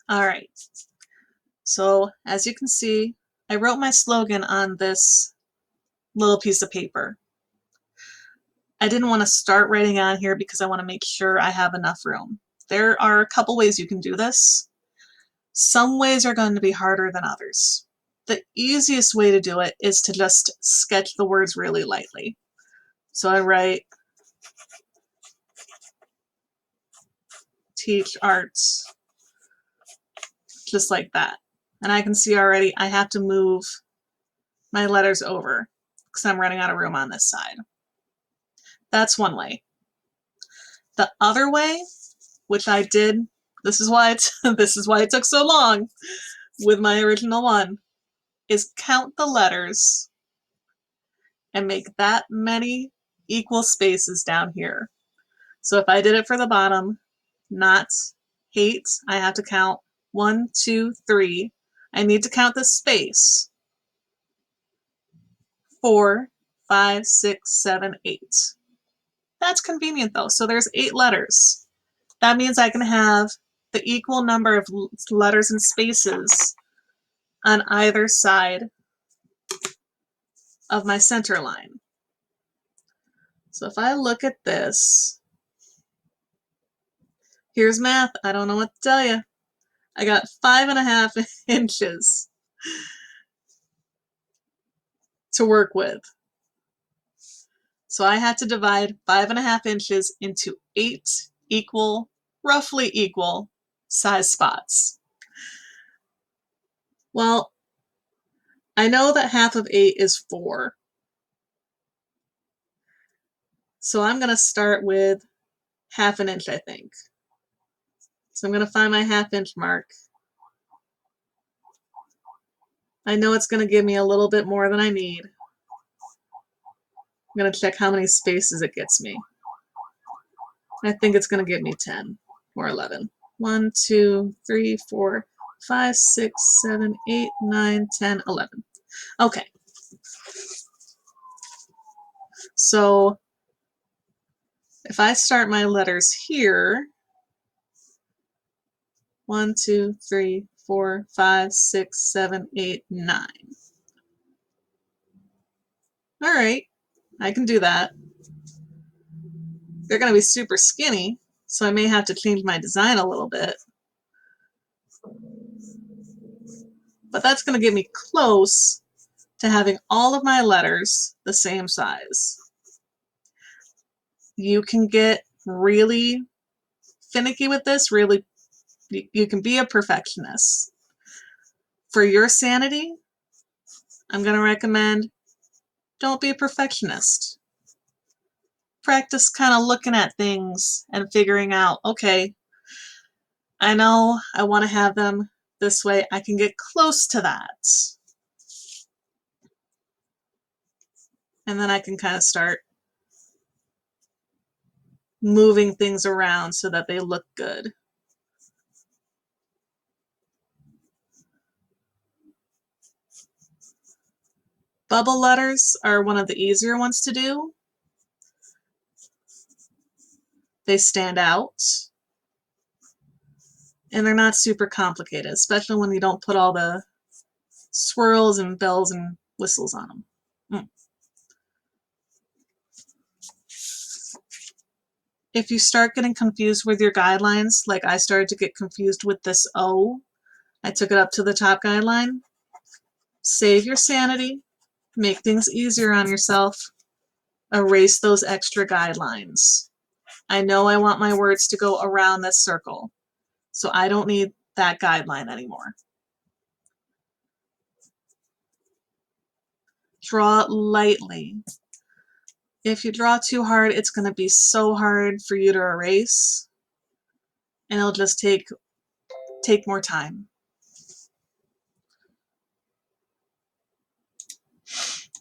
All right. So as you can see, I wrote my slogan on this little piece of paper. I didn't want to start writing on here because I want to make sure I have enough room. There are a couple ways you can do this. Some ways are going to be harder than others. The easiest way to do it is to just sketch the words really lightly. So I write teach arts, just like that. And I can see already I have to move my letters over because I'm running out of room on this side. That's one way. The other way, which I did, this is why it took so long with my original one, is count the letters and make that many equal spaces down here. So if I did it for the bottom, not hate, I have to count 1, 2, 3. I need to count the space. 4, 5, 6, 7, 8. That's convenient though. So there's 8 letters. That means I can have the equal number of letters and spaces on either side of my center line. So if I look at this, here's math. I don't know what to tell you. I got 5.5 inches to work with. So I had to divide 5.5 inches into 8 equal, roughly equal size spots. Well, I know that half of 8 is 4. So I'm going to start with 1/2 inch, I think. So I'm going to find my 1/2 inch mark. I know it's going to give me a little bit more than I need. I'm going to check how many spaces it gets me. I think it's going to give me 10 or 11. 1, 2, 3, 4, 5, 6, 7, 8, 9, 10, 11. Okay. So if I start my letters here, 1, 2, 3, 4, 5, 6, 7, 8, 9. All right, I can do that. They're going to be super skinny, so I may have to change my design a little bit. But that's going to get me close to having all of my letters the same size. You can get really finicky with this, really, you can be a perfectionist. For your sanity, I'm going to recommend don't be a perfectionist. Practice kind of looking at things and figuring out, okay, I know I want to have them this way. I can get close to that. And then I can kind of start moving things around so that they look good. Bubble letters are one of the easier ones to do. They stand out. And they're not super complicated, especially when you don't put all the swirls and bells and whistles on them. If you start getting confused with your guidelines, like I started to get confused with this O, I took it up to the top guideline. Save your sanity, make things easier on yourself, erase those extra guidelines. I know I want my words to go around this circle, so I don't need that guideline anymore. Draw lightly. If you draw too hard, it's going to be so hard for you to erase, and it'll just take more time.